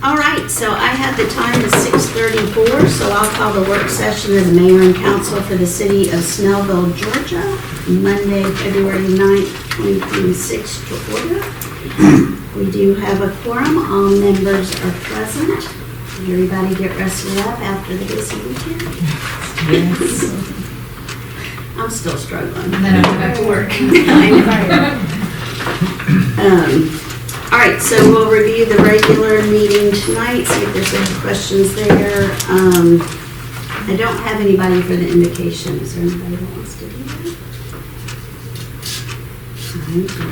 All right, so I have the time as 6:34, so I'll call the work session of the mayor and council for the city of Snellville, Georgia, Monday, February 9th, 2026 to order. We do have a quorum. All members are present. Did everybody get rested up after the busy weekend? Yes. I'm still struggling. And then I have to go back to work. All right, so we'll review the regular meeting tonight, see if there's any questions there. I don't have anybody for the invocation. Is there anybody that wants to do that?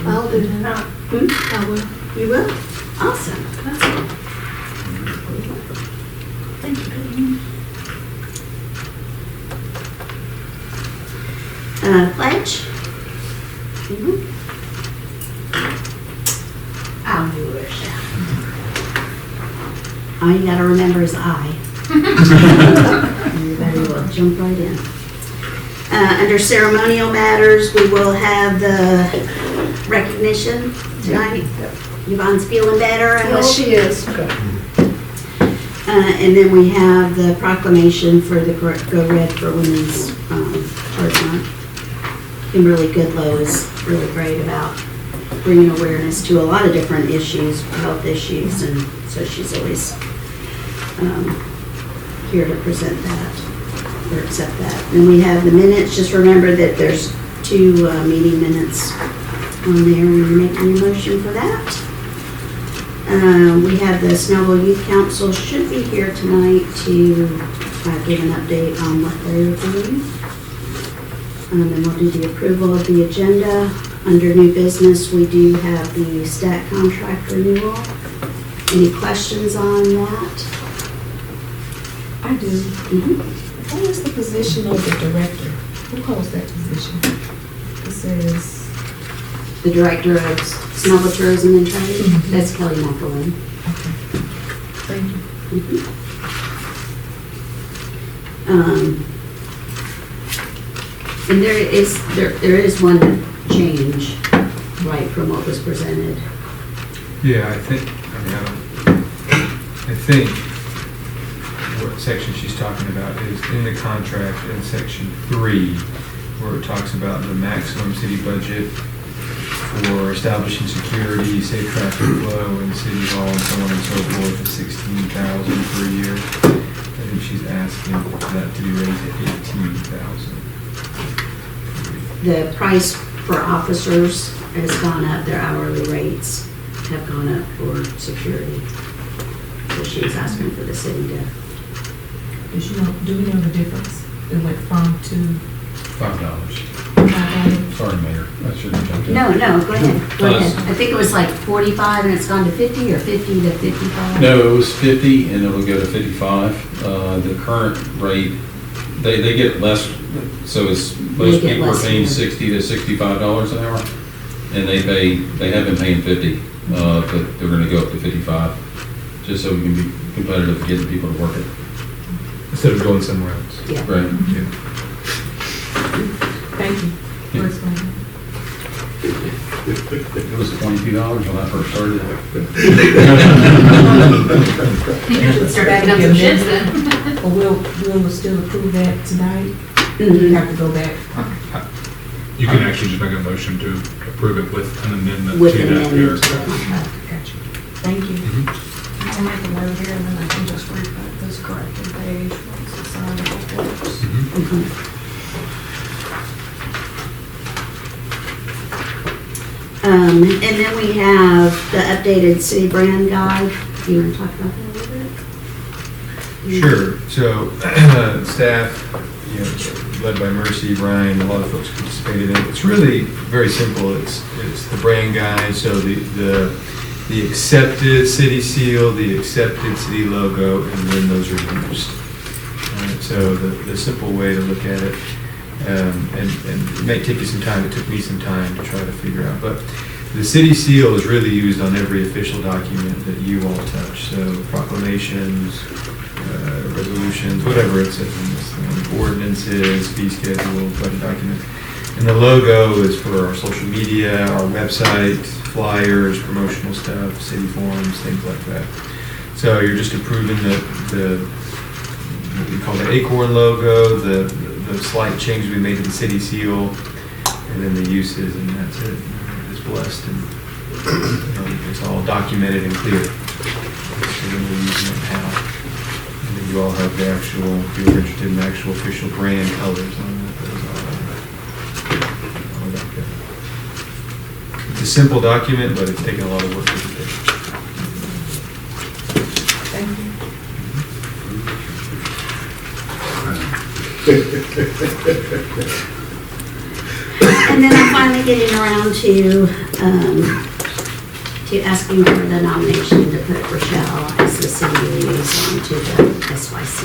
I'll do that. I will. You will? Awesome. Thank you. Pledge? I'll do it. All you gotta remember is I. Everybody will jump right in. Under ceremonial matters, we will have the recognition tonight. Yvonne's feeling better, I hope. Yes, she is. And then we have the proclamation for the Go Red for Women's Heart Month. Kimberly Goodlow is really great about bringing awareness to a lot of different issues, health issues, and so she's always here to present that or accept that. And we have the minutes. Just remember that there's 2 meeting minutes on there when you're making your motion for that. We have the Snellville Youth Council should be here tonight to give an update on what they're doing. And we'll do the approval of the agenda. Under new business, we do have the stat contract renewal. Any questions on that? I do. What is the position of the director? Who holds that position? It says, The Director of Snellville Tourism and Trade, that's Kelly McElwain. okay, thank you. And there is one change, right, from what was presented. Yeah, I think what section she's talking about is in the contract in section 3, where it talks about the maximum city budget for establishing security, safe traffic flow in City Hall, and so on and so forth, of $16,000 per year. I think she's asking that to be raised to $18,000. The price for officers has gone up, their hourly rates have gone up for security. So she's asking for the city to. Do we know the difference? It went from to $5. $5. Sorry, Mayor. I shouldn't have jumped in. No, go ahead. I think it was like 45 and it's gone to 50 or 50 to 55. No, it was 50 and it'll go to 55. The current rate, they get less, so it's, most get people are less, paying yeah. $60 to $65 an hour. And they have been paying 50, but they're gonna go up to 55, just so we can be competitive in getting people to work it. Instead of going somewhere else. Yeah. Right. Yeah. Thank you for explaining. It was $22 when I first started. Start backing up some shifts then. Or we'll still approve that tonight? We have to go back. You can actually just make a motion to approve it with an amendment With to an that. amendment to the contract. Gotcha. Thank you. I'll make a note here and then I can just rewrite this corrected page once it's signed. And then we have the updated city brand guide. Do you want to talk about that a little bit? Sure. So staff, led by Mercy, Brian, a lot of folks participated in it. It's really very simple. It's the brand guide. So the accepted city seal, the accepted city logo, and when those are used. So the simple way to look at it, and it may take you some time. It took me some time to try to figure out, but the city seal is really used on every official document that you all touch. So proclamations, resolutions, whatever it says in this thing, ordinances, fee schedule, budget document. And the logo is for our social media, our website, flyers, promotional stuff, city forums, things like that. So you're just approving the what we call the Acorn logo, the slight change we made to the city seal, and then the uses, and that's it. It's blessed, and it's all documented and clear. So then we're using it now. And then you all have the actual, if you're interested in the actual official brand colors on that. Those all that good. It's a simple document, but it's taken a lot of work to do. Thank you. And then I'm finally getting around to asking for the nomination to put Rochelle as the city liaison to the SYC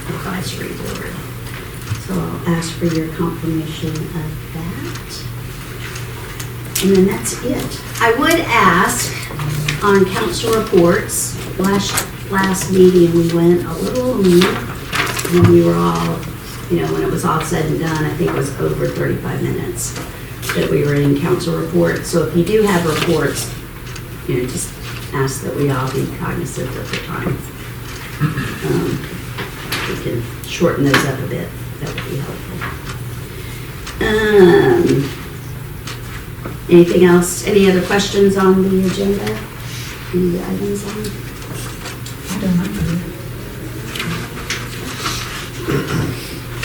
advisory board. So I'll ask for your confirmation of that. And then that's it. I would ask on council reports, last meeting we went a little when we were all, when it was all said and done, I think it was over 35 minutes that we were in council reports. So if you do have reports, just ask that we all be cognizant of the time. We can shorten those up a bit. That would be helpful. Anything else? Any other questions on the agenda? Any items on? I don't know.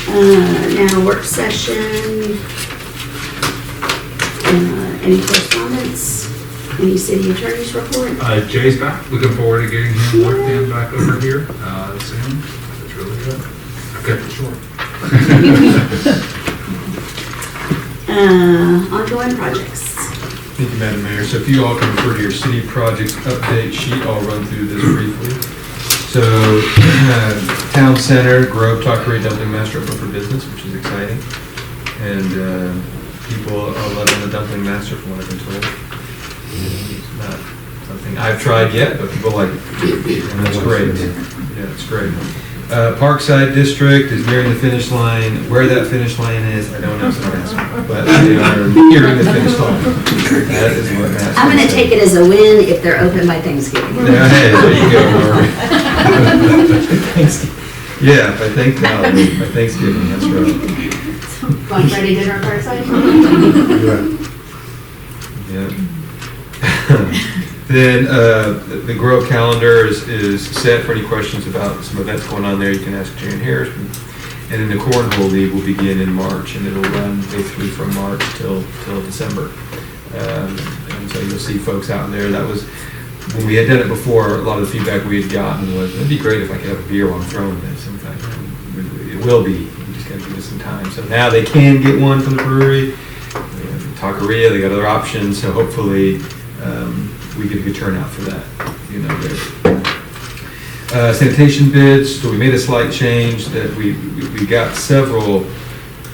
Now, work session. Any correspondence? Any city attorney's report? Jay's back. Looking forward to getting him worked in back over here soon. It's really good. I kept it short. Ongoing projects. Thank you, Madam Mayor. So if you all can refer to your city projects update sheet, I'll run through this briefly. So, Town Center, Grove, Talkery, Dumpling Master open for business, which is exciting. And people are loving the Dumpling Master from what I've been told. It's not something I've tried yet, but people like it. And that's great. Yeah, it's great. Parkside District is nearing the finish line. Where that finish line is, I don't know, so don't ask me. But they are nearing the finish line. That is what Matt's I'm going to take it as a win if they're open by Thanksgiving. Yeah, hey, there you go, Margaret. Yeah, by Thanksgiving, that's right. Like Friday dinner, Parkside? Yeah. Then the Grove calendar is set for any questions about some events going on there. You can ask Jan Harrison. And then the Cornhole League will begin in March, and it'll run basically from March till December. And so you'll see folks out there. That was, when we had done it before, a lot of the feedback we had gotten was, it'd be great if I could have a beer while I'm throwing this. In fact, it will be. You just got to give us some time. So now they can get one from the brewery. Taqueria, they got other options. So hopefully we get a good turnout for that. Sanitation bids. So we made a slight change that we got several.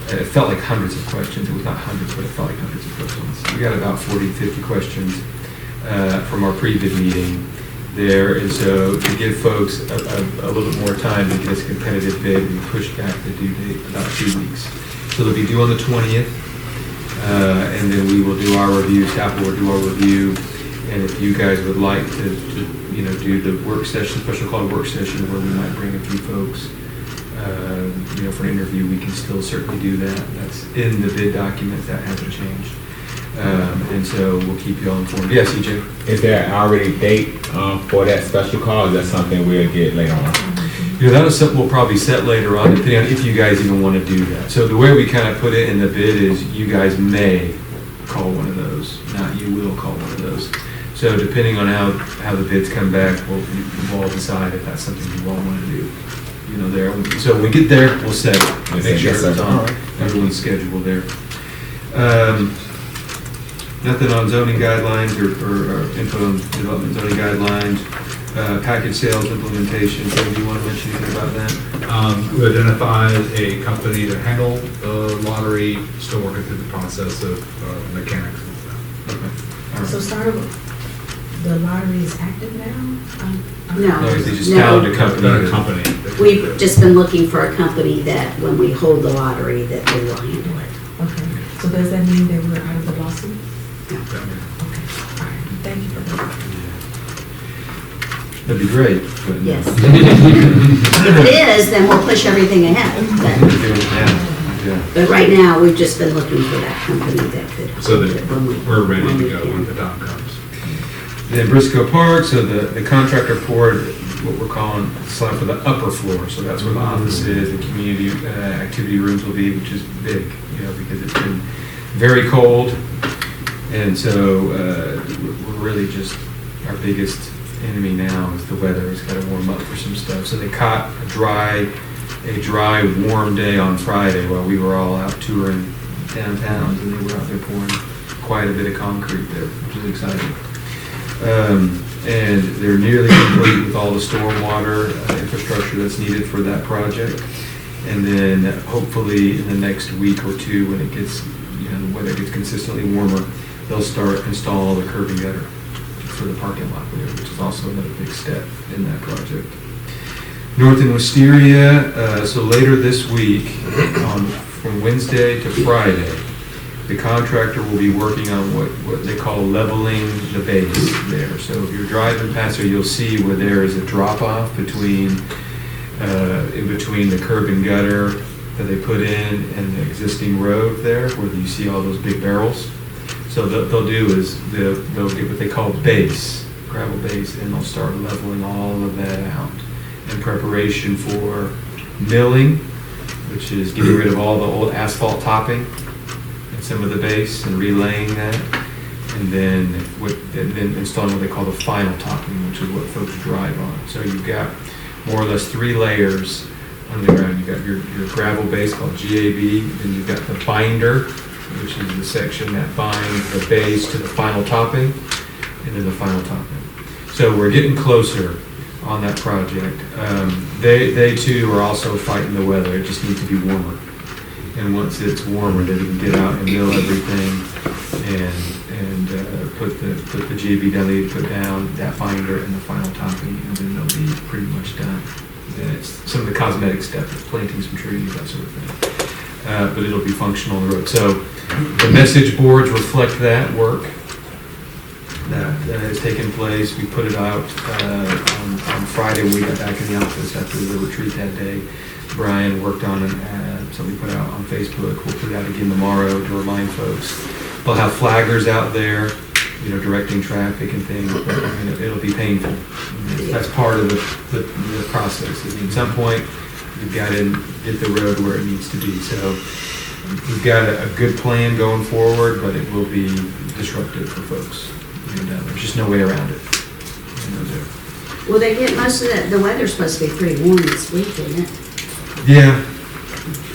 It felt like hundreds of questions. It was not hundreds, but it felt like hundreds of questions. We got about 40 to 50 questions from our pre-bid meeting there. And so to give folks a little bit more time to get us a competitive bid, we pushed back the due date about 2 weeks. So they'll be due on the 20th. And then we will do our review, staff will do our review. And if you guys would like to do the work session, special call work session where we might bring a few folks, for an interview, we can still certainly do that. That's in the bid documents, that hasn't changed. And so we'll keep you all informed. Yes, EJ? Is there already a date for that special call? Is that something we'll get later on? That is something we'll probably set later on, depending on if you guys even want to do that. So the way we kind of put it in the bid is you guys may call one of those, not you will call one of those. So depending on how the bids come back, we'll all decide if that's something you all want to do. There. So when we get there, we'll set it. Make sure it's on everyone's schedule there. Nothing on zoning guidelines or info on development zoning guidelines. Package sales implementation. So do you want to mention anything about that? We identified a company to handle the lottery, still working through the process of mechanics and stuff. Okay. All right. So the lottery is active now? No. No, they just found a company. Not a company. We've just been looking for a company that when we hold the lottery, that they will handle it. Okay, so does that mean that we're out of the lawsuit? No. Okay, all right, thank you for that. That'd be great, but. Yes. If it is, then we'll push everything ahead. Yeah. But right now, we've just been looking for that company that could. So that when we- we're ready when to we go can. when the time comes. Then Briscoe Park, so the contractor poured what we're calling slab for the upper floor, so that's where the office is, the community activity rooms will be, which is big, because it's been very cold, and so we're really just, our biggest enemy now is the weather. It's got to warm up for some stuff. So they caught a dry, warm day on Friday while we were all out touring downtown, and they were out there pouring quite a bit of concrete there, which is exciting. And they're nearly complete with all the stormwater infrastructure that's needed for that project. And then hopefully in the next week or two, when it gets, the weather gets consistently warmer, they'll start installing all the curb and gutter for the parking lot there, which is also another big step in that project. North and Wisteria, so later this week, from Wednesday to Friday, the contractor will be working on what they call leveling the base there. So if you're driving past there, you'll see where there is a drop-off between the curb and gutter that they put in and the existing road there, where you see all those big barrels. So what they'll do is they'll get what they call base, gravel base, and they'll start leveling all of that out in preparation for milling, which is getting rid of all the old asphalt topping and some of the base and relaying that, and then installing what they call the final topping, which is what folks drive on. So you've got more or less 3 layers on the ground. You've got your gravel base called GAB, then you've got the binder, which is the section that binds the base to the final topping, and then the final topping. So we're getting closer on that project. They too are also fighting the weather. It just needs to be warmer. And once it's warmer, then we can get out and mill everything and put the GAB down, they put down that binder and the final topping, and then they'll be pretty much done. And it's some of the cosmetic stuff, like planting some trees, that sort of thing. But it'll be functional on the road. So the message boards reflect that work that has taken place. We put it out on Friday when we got back in the office after the retreat that day. Brian worked on an ad, so we put it out on Facebook. We'll put it out again tomorrow to remind folks. They'll have flaggers out there, directing traffic and things, but it'll be painful. That's part of the process. At some point, you've got to get the road where it needs to be. So we've got a good plan going forward, but it will be disruptive for folks. There's just no way around it. Will they get most of that? The weather's supposed to be pretty warm this week, isn't it? Yeah.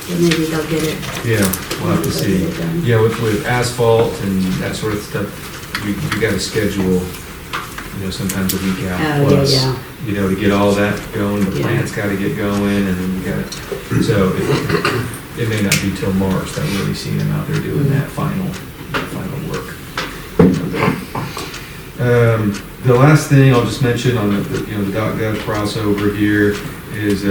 So maybe they'll get it. Yeah, we'll have to see. With asphalt and that sort of stuff, we got to schedule, sometimes a week out. Oh, Plus, yeah. to get all that going, the Yeah. plant's got to get going, and then we got to, so it may not be till March that we'll really see them out there doing that final work. The last thing I'll just mention on the .gov crossover here is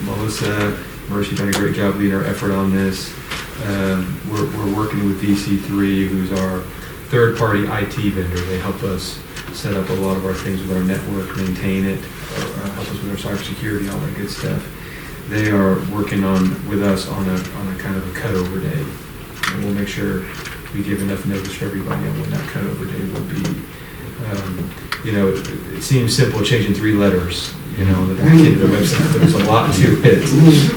Melissa Mercy done a great job leading our effort on this. We're working with DC3, who's our third-party IT vendor. They help us set up a lot of our things with our network, maintain it, help us with our cybersecurity, all that good stuff. They are working with us on a kind of a cutover day, and we'll make sure we give enough notice for everybody on when that cutover day will be. It seems simple, changing 3 letters, on the back end of the website, but there's a lot to it.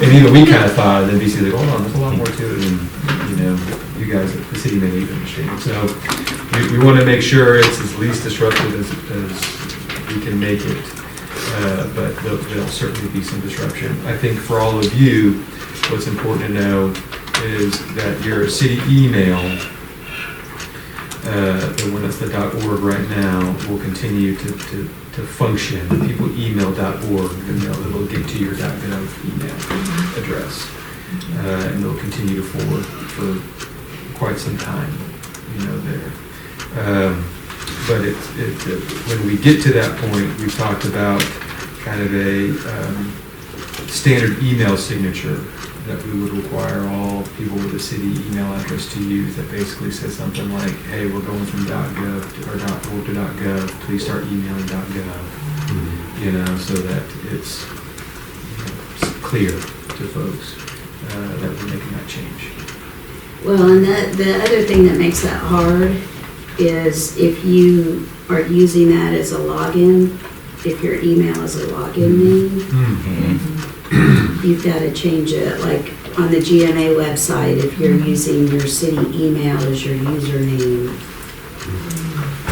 And even we kind of thought, and then BC like, hold on, there's a lot more to it than, you guys, the city may even understand. So we want to make sure it's as least disruptive as we can make it, but there'll certainly be some disruption. I think for all of you, what's important to know is that your city email, the one that's the .org right now, will continue to function. People email .org, and it'll get to your .gov email address, and it'll continue to forward for quite some time, there. But when we get to that point, we've talked about kind of a standard email signature that we would require all people with a city email address to use, that basically says something like, hey, we're going from .gov or .org to .gov, please start emailing .gov. you know, so that it's, you know, clear to folks that we're making that change. Well, and the other thing that makes that hard is if you are using that as a login, if your email is a login name, you've got to change it. Like on the GMA website, if you're using your city email as your username,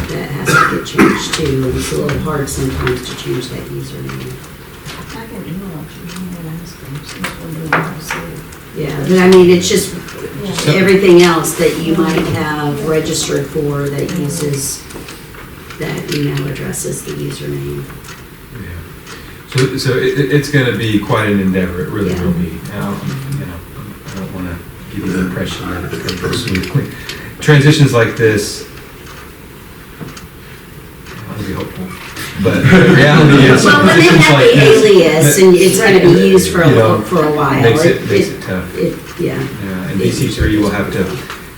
that has to get changed too. And it's a little hard sometimes to change that username. I can email you and ask them since we're doing this. Yeah, but I mean, it's just Yeah. everything else that you might have registered for that uses that email address as the username. Yeah. So it's going to be quite an endeavor. It really Yeah. will be. You know, I don't want to give you the impression that it's going to go smoothly. Transitions like this, I'll be hopeful. But the reality is, Well, when they transitions have like the this, alias and it's going to be used for you know, a while. makes it tough. Yeah. Yeah, and DC3 will have to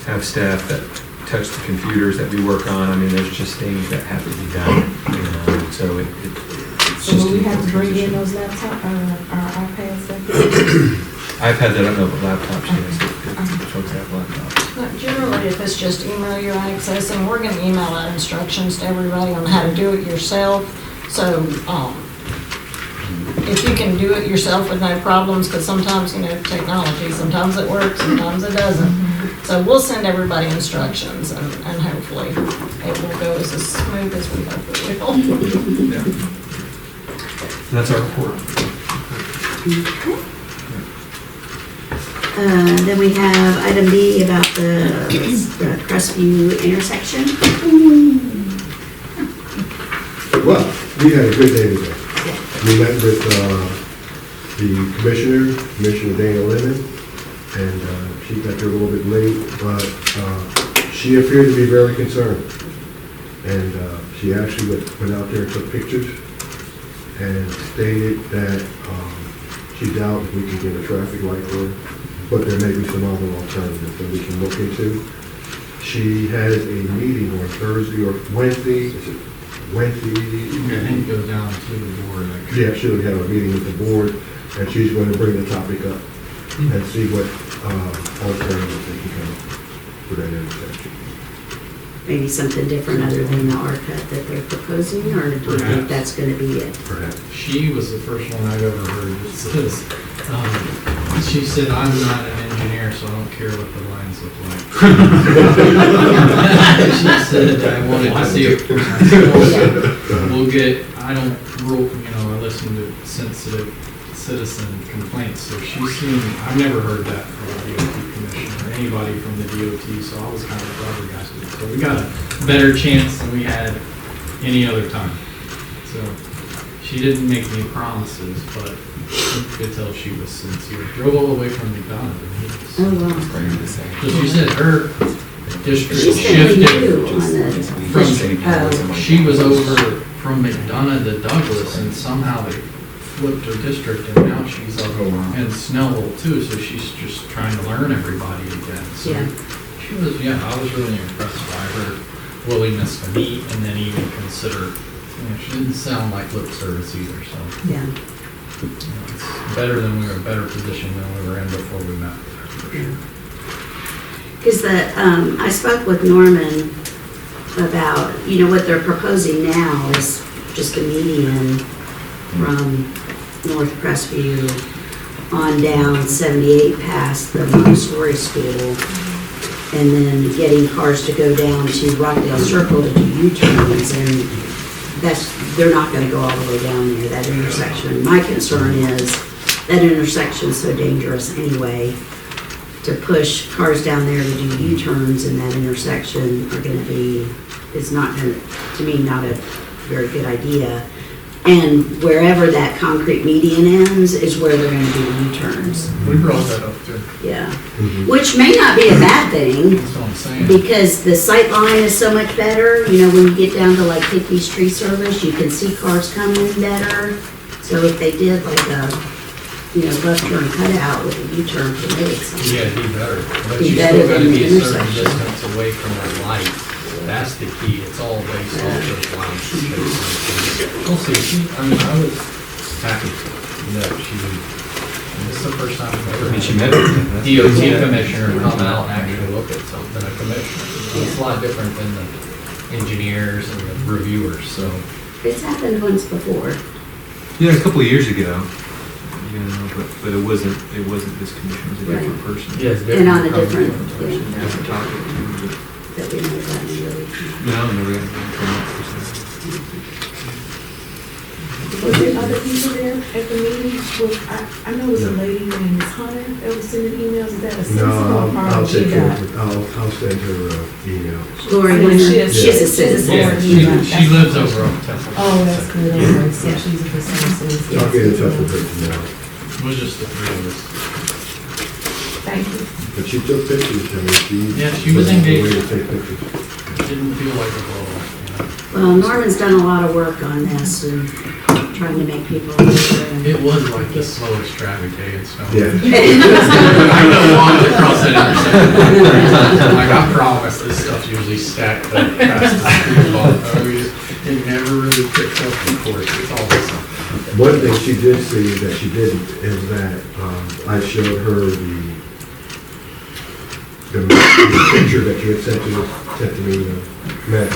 have staff that touch the computers that we work on. I mean, there's just things that have to be done, you know, and so it's So just. will we a have to bring in transition. those laptop, our iPads? iPads, I don't know, but laptops, yes, if folks have laptops. But generally, if it's just email your access, and we're gonna email out instructions to everybody on how to do it yourself. So, if you can do it yourself with no problems, because sometimes, you know, technology, sometimes it works, sometimes it doesn't. So we'll send everybody instructions and hopefully it will go as smooth as we hope it will. Yeah. And that's our report. Okay. Then we have item B about the Crestview intersection. Well, we had a good day today. We met with the Commissioner Dana Lemon, and she got there a little bit late, but she appeared to be very concerned. And she actually went out there and took pictures and stated that she doubts if we can get a traffic light there, but there may be some other alternatives that we can look into. She has a meeting on Thursday or Wednesday. Is it Wednesday? I think it goes down to the board. Yeah, she'll have a meeting with the board, and she's going to bring the topic up and see what alternatives they can come up for that intersection. Maybe something different other than the R-cut that they're proposing, or do you think Perhaps. that's going to be it? Perhaps. She was the first one I've ever heard that says, she said, I'm not an engineer, so I don't care what the lines look like. She said, I wanted to see if we'll get, I listen to sensitive citizen complaints, so she's seen, I've never heard that from the DOT commissioner or anybody from the DOT, so I was kind of flabbergasted. So we got a better chance than we had any other time. So she didn't make any promises, but you could tell she was sincere. Drove all the way from McDonough to meet us. Oh, wow. So she said her district She's fairly new on shifted the, from, she was over from McDonough to Douglas, and somehow they flipped her district, and now she's up in Snellville too, so she's just trying to learn everybody again. So Yeah. she was, I was really impressed by her willingness to meet and then even consider, she didn't sound like lip service either, so. yeah. It's better than we were in a better position than we were in before we met with her, for sure. Because I spoke with Norman about, what they're proposing now is just a median from North Crestview on down 78 past the Montessori School, and then getting cars to go down to Rockdale Circle to do U-turns, and they're not going to go all the way down there, that intersection. My concern is that intersection is so dangerous anyway. To push cars down there to do U-turns in that intersection is not going to me, not a very good idea. And wherever that concrete median ends is where they're going to do U-turns. We brought that up too. Yeah. Which may not be a bad thing, That's what I'm saying. because the sight line is so much better. When you get down to like Hickey's Tree Service, you can see cars coming better. So if they did like a, left turn cutout with a U-turn for me, Yeah, it'd be better. But Be you better still gotta than be the a certain intersection. distance away from the light. That's the key, it's all based off of line. We'll see, I mean, I was happy that this is the first time I've ever. she met with them. DOT commissioner come out and actually look at something, a commissioner. It's a lot different than the engineers and the reviewers, so. It's happened once before. Yeah, a couple of years ago, but it wasn't this commission, it was a different Right. person. Yes, And on a different, Different topic. that we know about really. No, never got to. Was there other people there at the meeting? I know it was a lady named Ms. Hunter that was sending emails. Is that a citizen No, or part I'll of take care GDOT? of it. I'll send her email. Lori, Yeah, Hunter, she is- she's a citizen. Yeah, she lives over on Temple. Oh, that's good. Okay, so she's a citizen. I'll get in touch with her tomorrow. It was just the three of us. Thank you. But she took pictures, I mean, she. Yeah, she was engaged. Way to take pictures. Didn't feel like a blow off, you know. Well, Norman's done a lot of work on this and trying to make people aware. It was like the slowest traffic day in Snellville. Yeah. I know walked across that intersection. Like, I promise, this stuff's usually stacked up fast as I mean, it never really picks up the course, it's always something. One thing she did see that she didn't is that I showed her the picture that you had sent to me, Matt,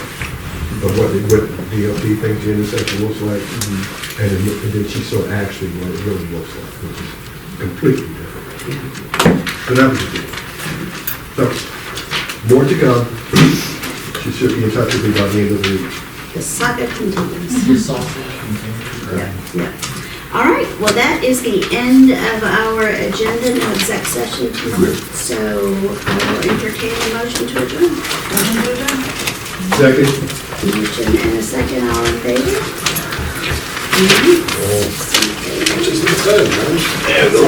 of what DOT thinks the intersection looks like. And then she saw actually what it really looks like, which is completely different. So that was good. So, more to come. She should be in touch with me by the end of the week. The saga continues. The sausage container. Yeah, yeah. All right, well, that is the end of our agenda, no exec session tonight. So I will entertain a motion to adjourn. Second. Motion and a second, all in favor? All right. 6 in favor. So